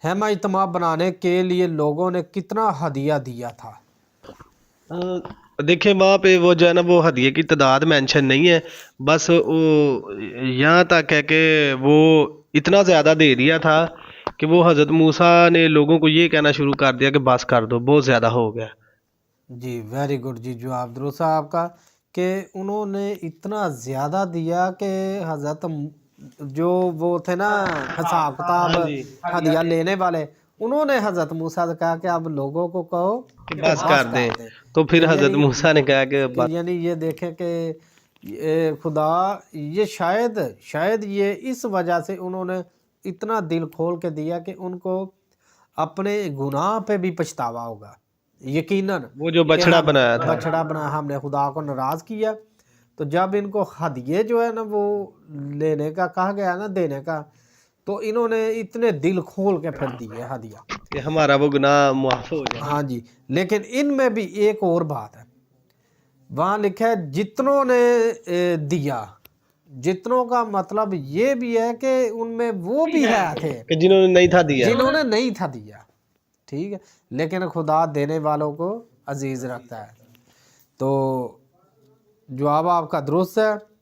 خیمہ اجتماع بنانے کے لیے لوگوں نے کتنا ہدیہ دیا تھا؟ دیکھیں وہاں پہ وہ جو ہے نا وہ ہدیے کی تعداد مینشن نہیں ہے، بس وہ یہاں تک ہے کہ وہ اتنا زیادہ دے دیا تھا کہ وہ حضرت موسیٰ نے لوگوں کو یہ کہنا شروع کر دیا کہ بس کر دو، بہت زیادہ ہو گیا۔ جی ویری گڈ جی، جواب درست ہے آپ کا کہ انہوں نے اتنا زیادہ دیا کہ حضرت جو وہ تھے نا حساب کتاب ہاں جی، ہدیہ لینے والے، انہوں نے حضرت موسیٰ سے کہا کہ اب لوگوں کو کہو کہ کہ بس بس کر کر دیں، دیں۔ تو کہ پھر حضرت یعنی موسیٰ نے کہا کہ کہ یعنی یہ دیکھیں کہ یہ خدا یہ شاید یہ اس وجہ سے انہوں نے اتنا دل کھول کے دیا کہ ان کو اپنے گناہ پہ بھی پچھتاوا ہوگا یقیناً، وہ جو کہ بچڑا ہم بنایا تھا۔ بچڑا بنا، ہم نے خدا کو ناراض کیا۔ تو جب ان کو ہدیے جو ہے نا وہ لینے کا کہا گیا نا، دینے کا، تو انہوں نے اتنے دل کھول کے پھر دیے ہدیہ۔ کہ ہمارا وہ گناہ معاف ہو جائے۔ ہاں جی، لیکن ان میں بھی ایک اور بات ہے، وہاں لکھا ہے جتنوں نے دیا، جتنوں کا مطلب یہ بھی ہے کہ ان میں وہ بھی ہے تھے کہ جنہوں نے نہیں تھا دیا۔ جنہوں نے نہیں تھا دیا، ٹھیک ہے، لیکن خدا دینے والوں کو عزیز رکھتا ہے۔ تو جواب آپ کا درست ہے۔